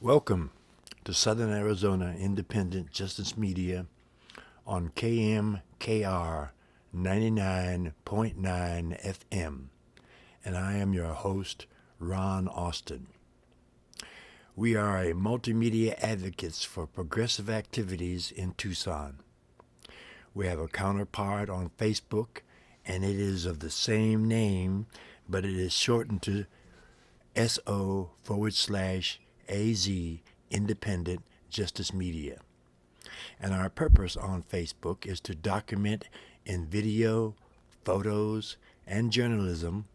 Welcome to Southern Arizona Independent Justice Media on KMKR 99.9 FM, and I am your host, Ron Austin. We are a multimedia advocates for progressive activities in Tucson. We have a counterpart on Facebook, and it is of the same name, but it is shortened to SO/AZ Independent Justice Media. And our purpose on Facebook is to document in video, photos, and journalism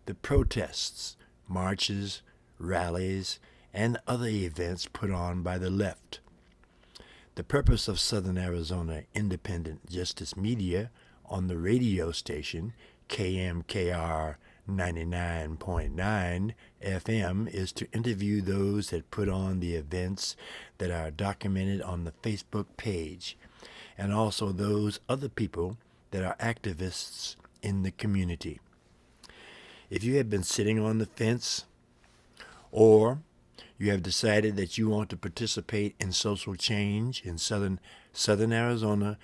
the protests, marches, rallies, and other events put on by the left. The purpose of Southern Arizona Independent Justice Media on the radio station KMKR 99.9 FM is to interview those that put on the events that are documented on the Facebook page, and also those other people that are activists in the community. If you have been sitting on the fence, or you have decided that you want to participate in social change in Southern Arizona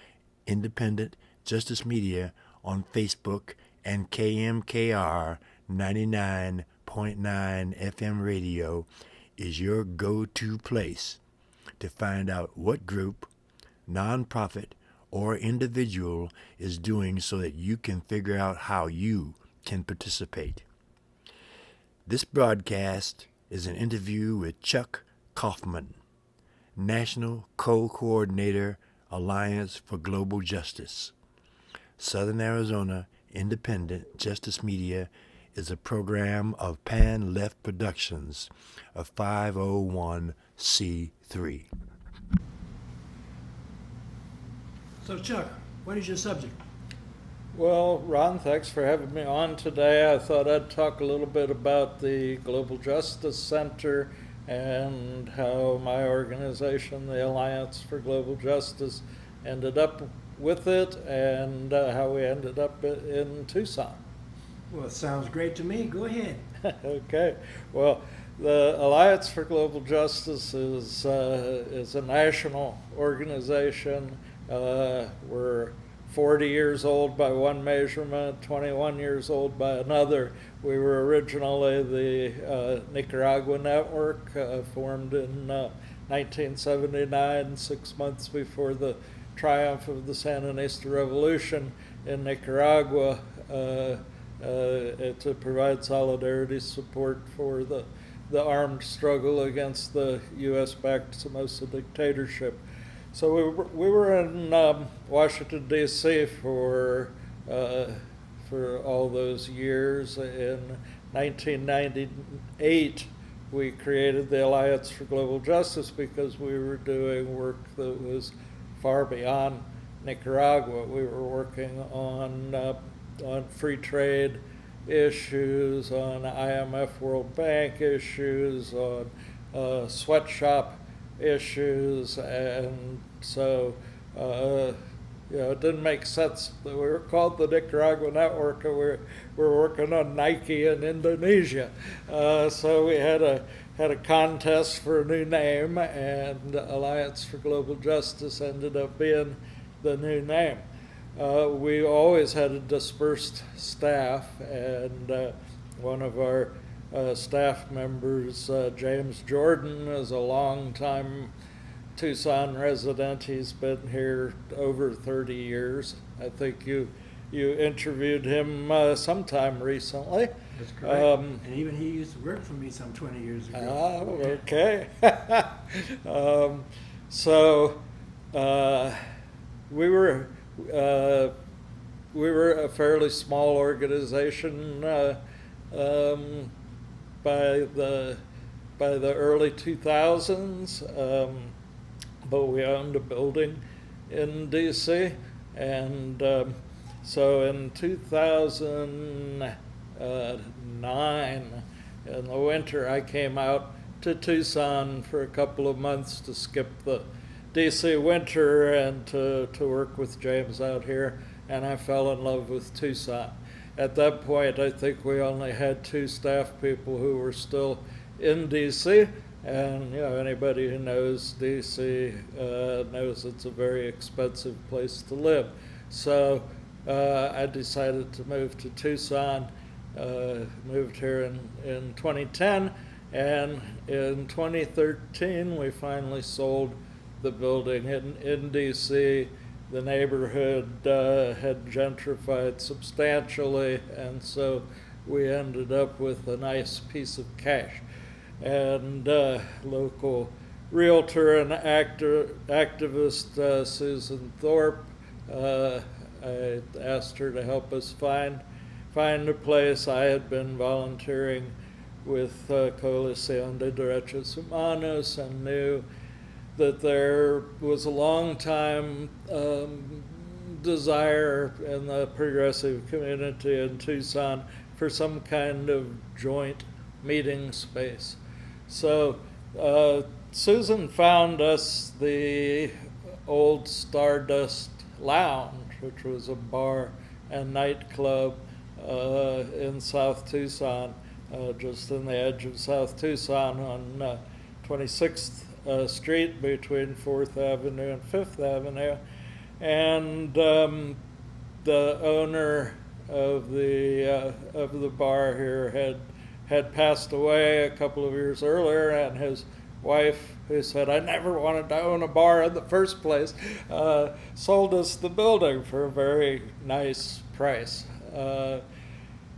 Independent Justice Media on Facebook and KMKR 99.9 FM radio is your go-to place to find out what group, nonprofit, or individual is doing so that you can figure out how you can participate. This broadcast is an interview with Chuck Kaufman, National Co-Coordinator, Alliance for Global Justice. Southern Arizona Independent Justice Media is a program of Pan Left Productions, a 501c3. So Chuck, what is your subject? Well, Ron, thanks for having me on today. I thought I'd talk a little bit about the Global Justice Center and how my organization, the Alliance for Global Justice, ended up with it and how we ended up in Tucson. Well, it sounds great to me. Go ahead. Okay. Well, the Alliance for Global Justice is a national organization. We're 40 years old by one measurement, 21 years old by another. We were originally the Nicaragua Network, formed in 1979, 6 months before the triumph of the Sandinista Revolution in Nicaragua, to provide solidarity support for the armed struggle against the U.S.-backed Somoza dictatorship. So we were in Washington, D.C. for all those years. In 1998, we created the Alliance for Global Justice because we were doing work that was far beyond Nicaragua. We were working on free trade issues, on IMF World Bank issues, on sweatshop issues, and so it didn't make sense that we were called the Nicaragua Network and we're working on Nike in Indonesia. So we had a contest for a new name, and Alliance for Global Justice ended up being the new name. We always had a dispersed staff, and one of our staff members, James Jordan, is a longtime Tucson resident. He's been here over 30 years. I think you interviewed him sometime recently. That's correct. And even he used to work for me some 20 years ago. Oh, okay. So we were a fairly small organization by the early 2000s, but we owned a building in DC, and so in 2009, in the winter, I came out to Tucson for a couple of months to skip the DC winter and to work with James out here, and I fell in love with Tucson. At that point, I think we only had 2 staff people who were still in DC, And anybody who knows D.C. Knows it's a very expensive place to live. So I decided to move to Tucson. Moved here in 2010, and in 2013 we finally sold the building in D.C. The neighborhood had gentrified substantially, and so we ended up with a nice piece of cash. And local realtor and activist Susan Thorpe, I asked her to help us find a place. I had been volunteering with Coalición de Derechos Humanos and knew that there was a long time desire in the progressive community in Tucson for some kind of joint meeting space. So Susan found us the old Stardust Lounge, which was a bar and nightclub in South Tucson, just on the edge of South Tucson on 26th Street between 4th Avenue and 5th Avenue. And the owner of the bar here had passed away a couple of years earlier, and his wife, who said, "I never wanted to own a bar in the first place," sold us the building for a very nice price.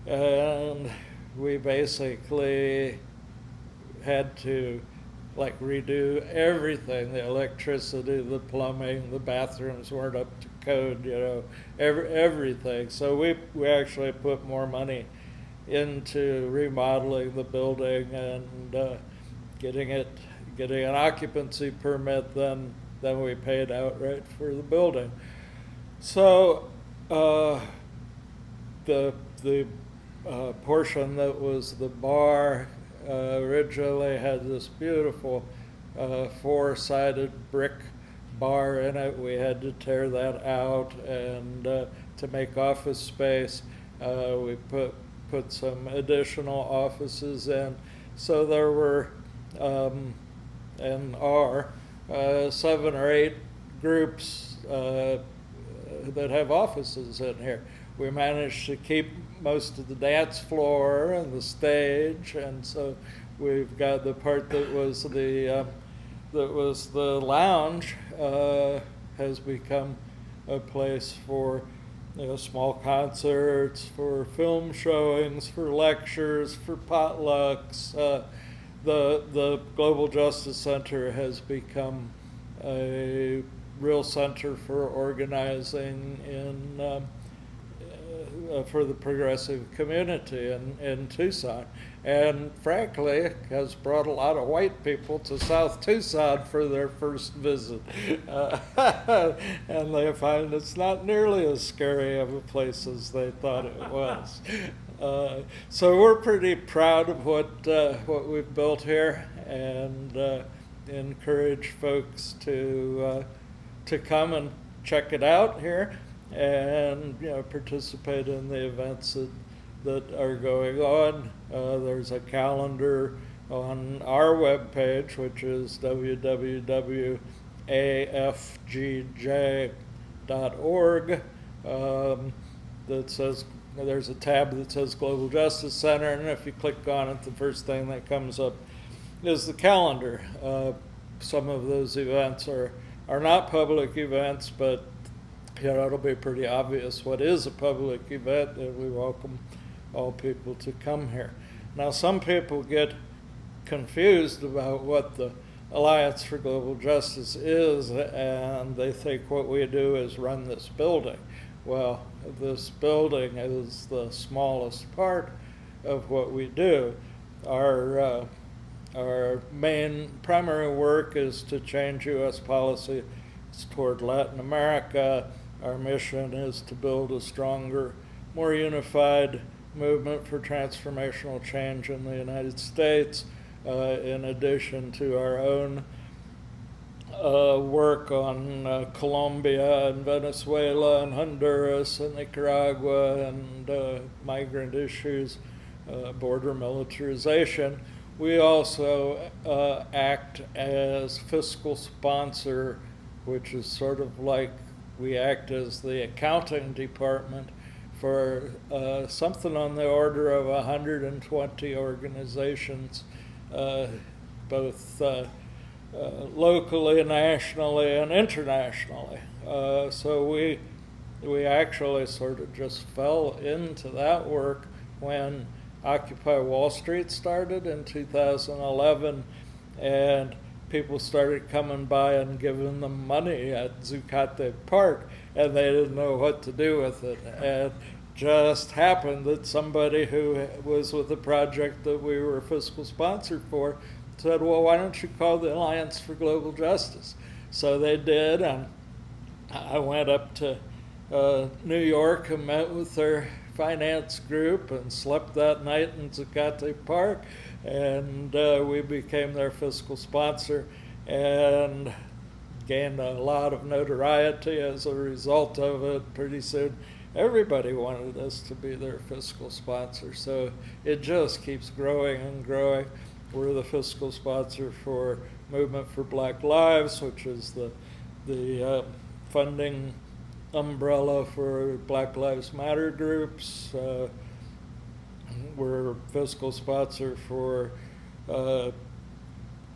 And we basically had to redo everything: the electricity, the plumbing, the bathrooms weren't up to code, everything. So we actually put more money into remodeling the building and getting an occupancy permit than we paid outright for the building. So the portion that was the bar originally had this beautiful four-sided brick bar in it. We had to tear that out, and to make office space, we put some additional offices in. So there were and are 7 or 8 groups that have offices in here. We managed to keep most of the dance floor and the stage, and so we've got the part that was the lounge has become a place for small concerts, for film showings, for lectures, for potlucks. The Global Justice Center has become a real center for organizing for the progressive community in Tucson, and frankly has brought a lot of white people to South Tucson for their first visit, and they find it's not nearly as scary of a place as they thought it was. So we're pretty proud of what we've built here, and encourage folks to come and check it out here, and participate in the events that are going on. There's a calendar on our webpage, which is www.afgj.org, that says, there's a tab that says Global Justice Center, and if you click on it, the first thing that comes up is the calendar. Some of those events are not public events, but it'll be pretty obvious what is a public event, and we welcome all people to come here. Now, some people get confused about what the Alliance for Global Justice is, and they think what we do is run this building. Well, this building is the smallest part of what we do. Our main primary work is to change U.S. policy toward Latin America. Our mission is to build a stronger, more unified movement for transformational change in the United States, in addition to our own work on Colombia and Venezuela and Honduras and Nicaragua and migrant issues, border militarization. we also act as fiscal sponsor, which is sort of like we act as the accounting department for something on the order of 120 organizations, both locally, nationally, and internationally. So we actually sort of just fell into that work when Occupy Wall Street started in 2011, and people started coming by and giving them money at Zuccotti Park, and they didn't know what to do with it. And just happened that somebody who was with the project that we were a fiscal sponsor for said, well, why don't you call the Alliance for Global Justice? So they did, and I went up to New York and met with their finance group and slept that night in Zuccotti Park, and we became their fiscal sponsor and gained a lot of notoriety as a result of it. Pretty soon everybody wanted us to be their fiscal sponsor, so it just keeps growing and growing. We're the fiscal sponsor for Movement for Black Lives, which is the funding umbrella for Black Lives Matter groups. We're fiscal sponsor for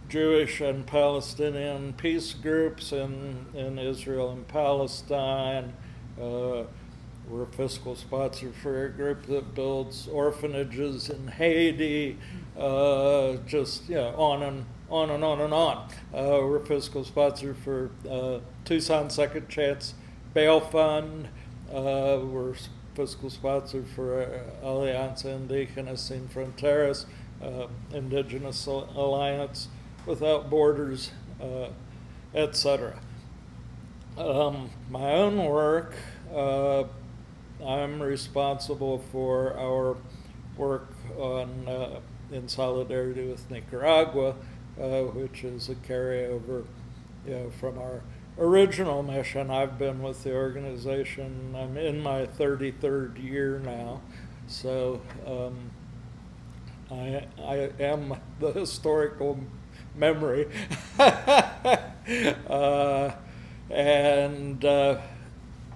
Jewish and Palestinian peace groups in Israel and Palestine. We're fiscal sponsor for a group that builds orphanages in Haiti. Just on and on and on and on. We're fiscal sponsor for Tucson Second Chance Bail Fund. We're fiscal sponsor for Alianza Indígena Sin Fronteras, Indigenous Alliance Without Borders, etc. My own work, I'm responsible for our work on in solidarity with Nicaragua, which is a carryover from our original mission. I've been with the organization, I'm in my 33rd year now, so I am the historical memory. And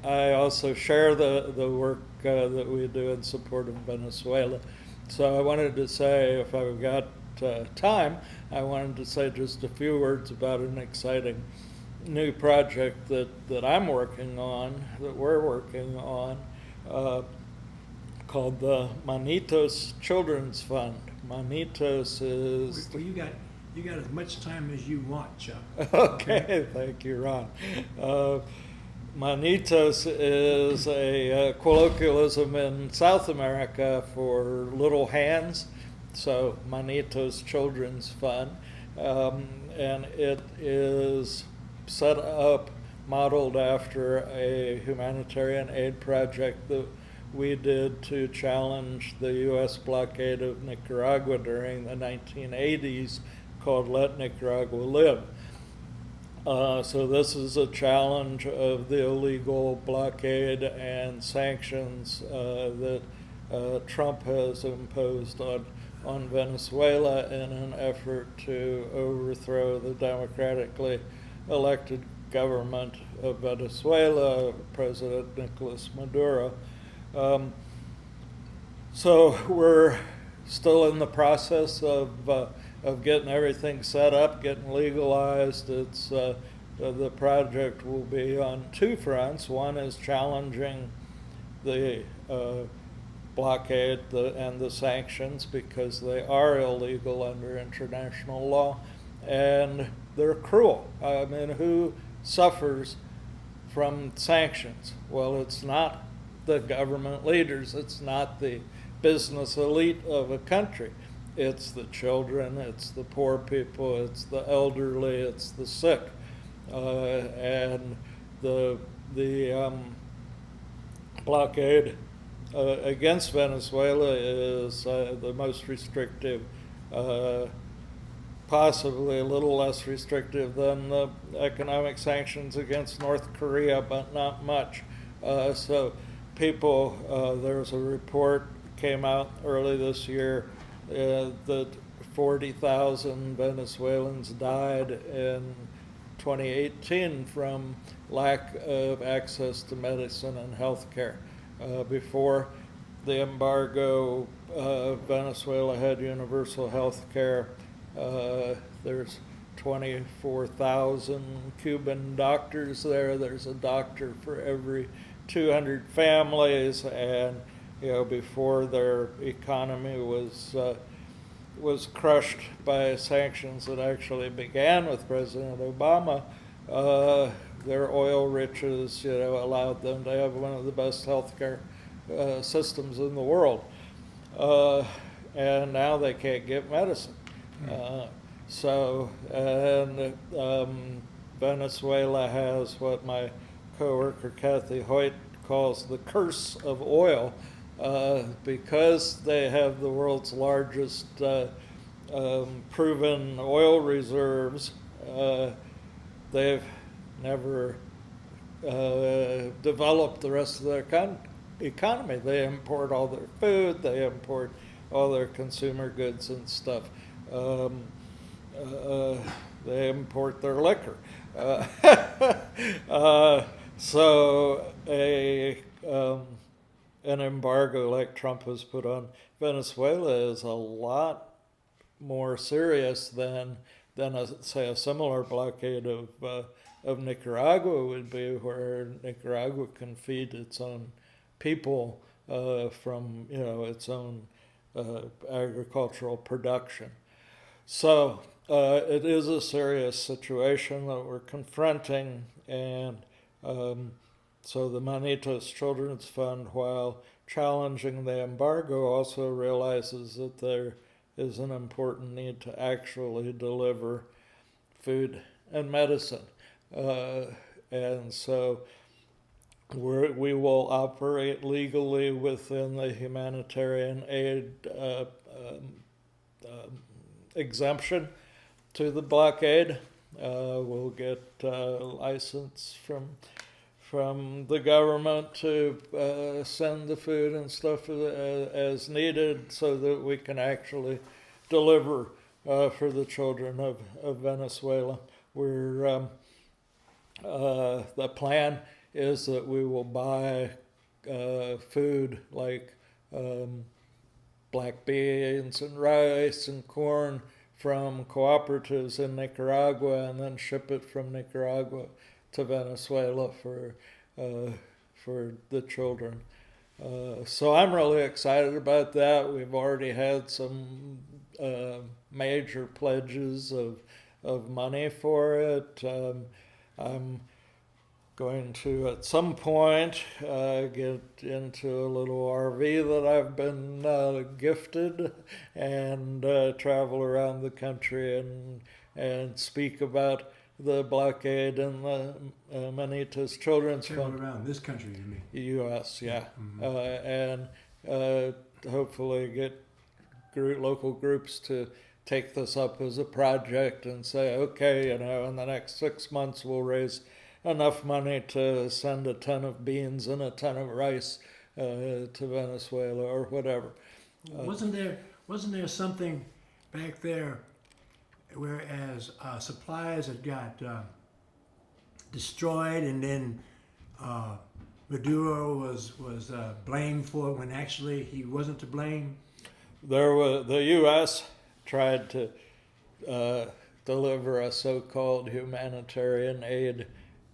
I also share the work that we do in support of Venezuela. So I wanted to say, if I've got time, I wanted to say just a few words about an exciting new project that I'm working on, that we're working on, called the Manitos Children's Fund. Manitos is... Well, you got as much time as you want, Chuck. Okay, thank you, Ron. Manitos is a colloquialism in South America for little hands, so Manitos Children's Fund, and it is set up, modeled after a humanitarian aid project that we did to challenge the U.S. blockade of Nicaragua during the 1980s, called Let Nicaragua Live. So this is a challenge of the illegal blockade and sanctions that Trump has imposed on Venezuela in an effort to overthrow the democratically elected government of Venezuela, President Nicolas Maduro. So we're still in the process of getting everything set up, getting legalized. It's the project will be on two fronts. One is challenging the blockade and the sanctions because they are illegal under international law, and they're cruel. I mean, who suffers from sanctions? Well, it's not the government leaders, it's not the business elite of a country. It's the children, it's the poor people, it's the elderly, it's the sick. And the blockade against Venezuela is the most restrictive, possibly a little less restrictive than the economic sanctions against North Korea, but not much. So people, there was a report came out early this year that 40,000 Venezuelans died in 2018 from lack of access to medicine and health care. Before the embargo, Venezuela had universal health care. There's 24,000 Cuban doctors there. There's a doctor for every 200 families, and before their economy was crushed by sanctions that actually began with President Obama, their oil riches, allowed them to have one of the best healthcare systems in the world. And now they can't get medicine. Venezuela has what my coworker Kathy Hoyt calls the curse of oil, because they have the world's largest proven oil reserves. They've never developed the rest of their economy. They import all their food, they import all their consumer goods and stuff. They import their liquor. So an embargo like Trump has put on Venezuela is a lot more serious than say a similar blockade of Nicaragua would be, where Nicaragua can feed its own people from its own agricultural production. So it is a serious situation that we're confronting, and so the Manitas Children's Fund, while challenging the embargo, also realizes that there is an important need to actually deliver food and medicine. And so we will operate legally within the humanitarian aid exemption to the blockade. We'll get license from the government to send the food and stuff as needed, so that we can actually deliver for the children of Venezuela. The plan is that we will buy food like black beans and rice and corn from cooperatives in Nicaragua, and then ship it from Nicaragua to Venezuela for the children. So I'm really excited about that. We've already had some major pledges of money for it. I'm going to, at some point, get into a little RV that I've been gifted, and travel around the country and speak about the blockade and the Manitas Children's Fund. Around this country, you mean? U.S., yeah. Mm-hmm. And hopefully get local groups to take this up as a project and say, okay, in the next 6 months we'll raise enough money to send a ton of beans and a ton of rice to Venezuela or whatever. Wasn't there something back there, whereas supplies had got destroyed, and then Maduro was blamed for it when actually he wasn't to blame? The U.S. tried to deliver a so-called humanitarian aid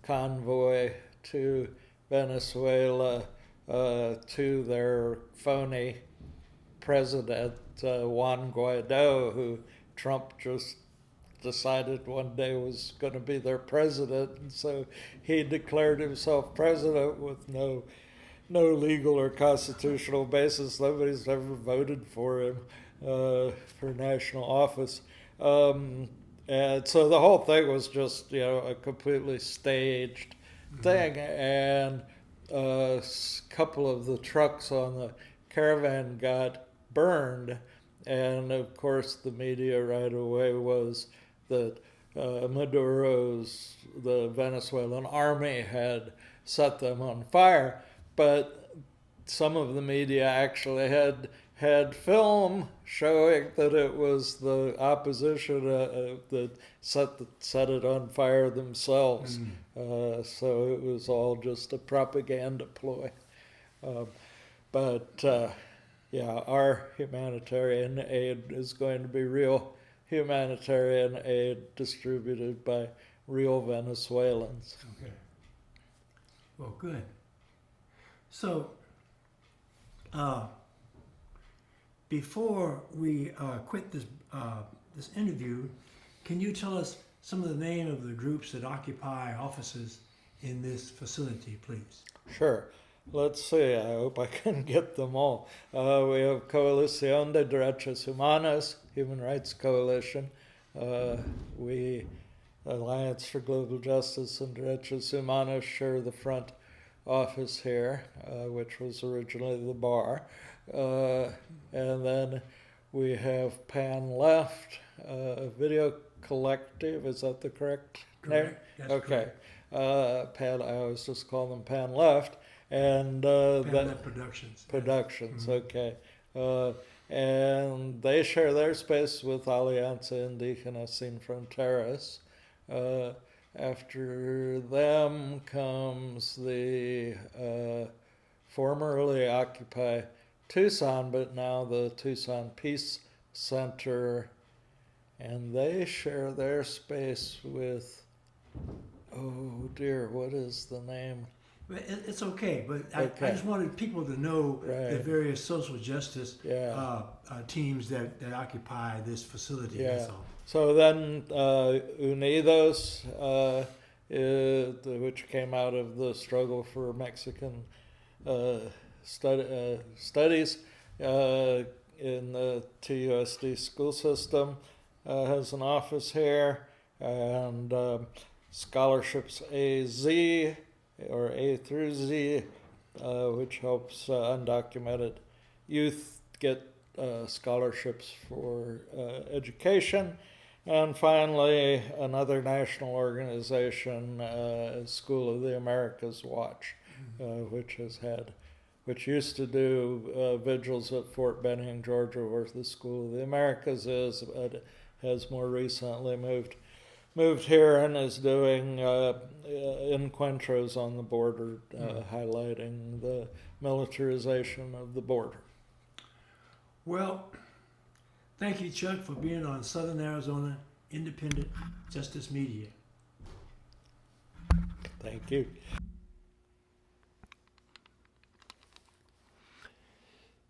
convoy to Venezuela to their phony president, Juan Guaido, who Trump just decided one day was going to be their president, and so he declared himself president with no legal or constitutional basis. Nobody's ever voted for him for national office. And so the whole thing was just, a completely staged thing. And a couple of the trucks on the caravan got burned. And of course, the media right away was that the Venezuelan army had set them on fire. But some of the media actually had had film showing that it was the opposition that set it on fire themselves. So it was all just a propaganda ploy. But yeah, our humanitarian aid is going to be real humanitarian aid distributed by real Venezuelans. Okay. Well, good. So, before we quit this interview, can you tell us some of the name of the groups that occupy offices in this facility, please? Sure. Let's see. I hope I can get them all. We have Coalición de Derechos Humanos, Human Rights Coalition. We, Alliance for Global Justice and Derechos Humanos, share the front office here, which was originally the bar. And then we have Pan Left, Video Collective. Is that the correct name? Correct. That's Okay. correct. Pan, I always just call them Pan Left. And Pan Left Productions. Productions, okay. And they share their space with Alianza Indígena Sin Fronteras. After them comes the formerly Occupy Tucson, but now the Tucson Peace Center. And they share their space with, oh dear, what is the name? It's okay, but I Okay. just wanted people to know the Right. various social justice Yeah. teams that occupy this facility. Yeah. That's all. So then Unidos, which came out of the struggle for Mexican studies in the TUSD school system, has an office here, and Scholarships AZ, or A through Z, which helps undocumented youth get scholarships for education. And finally, another national organization, School of the Americas Watch, which used to do vigils at Fort Benning, Georgia, where the School of the Americas is, but has more recently moved here and is doing encuentros on the border, highlighting the militarization of the border. Well, thank you, Chuck, for being on Southern Arizona Independent Justice Media. Thank you.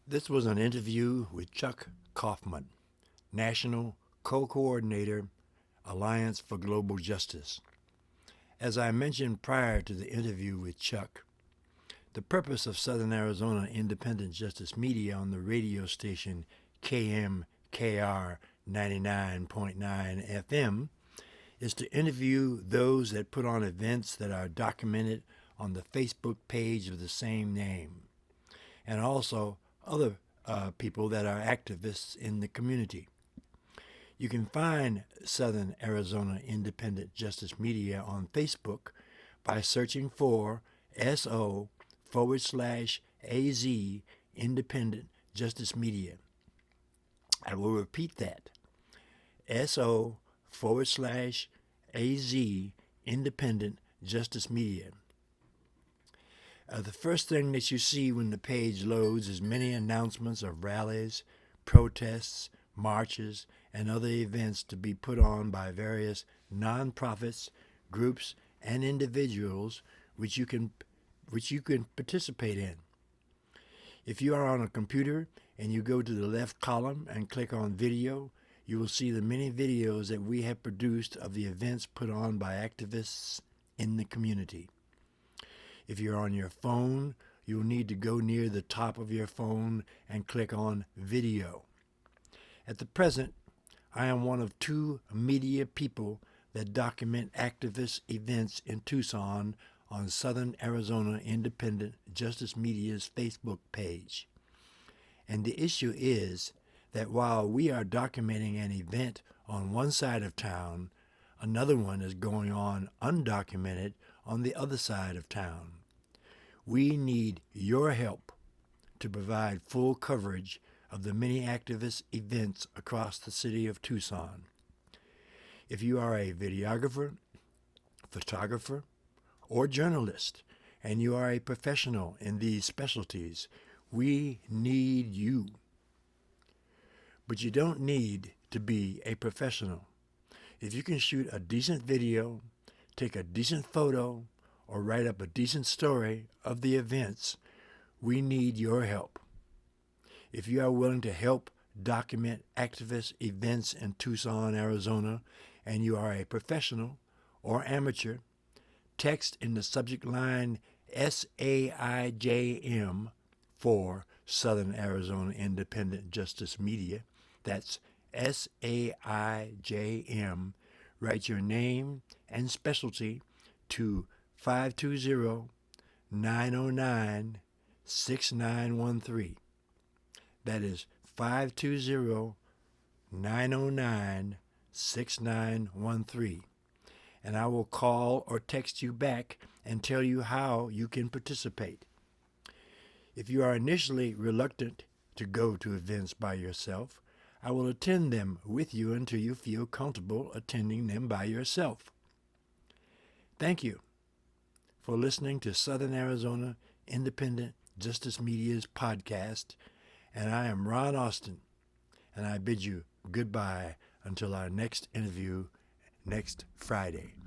This was an interview with Chuck Kaufman, National Co-Coordinator, Alliance for Global Justice. As I mentioned prior to the interview with Chuck, the purpose of Southern Arizona Independent Justice Media on the radio station KMKR 99.9 FM is to interview those that put on events that are documented on the Facebook page of the same name, and also other people that are activists in the community. You can find Southern Arizona Independent Justice Media on Facebook by searching for SO/AZ Independent Justice Media. I will repeat that. SO/AZ Independent Justice Media. The first thing that you see when the page loads is many announcements of rallies, protests, marches, and other events to be put on by various nonprofits, groups, and individuals which you can participate in. If you are on a computer and you go to the left column and click on video, you will see the many videos that we have produced of the events put on by activists in the community. If you're on your phone, you'll need to go near the top of your phone and click on video. At the present, I am one of 2 media people that document activist events in Tucson on Southern Arizona Independent Justice Media's Facebook page. And the issue is that while we are documenting an event on one side of town, another one is going on undocumented on the other side of town. We need your help to provide full coverage of the many activist events across the city of Tucson. If you are a videographer, photographer, or journalist, and you are a professional in these specialties, we need you. But you don't need to be a professional. If you can shoot a decent video, take a decent photo, or write up a decent story of the events, we need your help. If you are willing to help document activist events in Tucson, Arizona, and you are a professional or amateur, text in the subject line SAIJM for Southern Arizona Independent Justice Media. That's SAIJM. Write your name and specialty to 520-909-6913. That is 520-909-6913. And I will call or text you back and tell you how you can participate. If you are initially reluctant to go to events by yourself, I will attend them with you until you feel comfortable attending them by yourself. Thank you for listening to Southern Arizona Independent Justice Media's podcast, and I am Ron Austin, and I bid you goodbye until our next interview next Friday.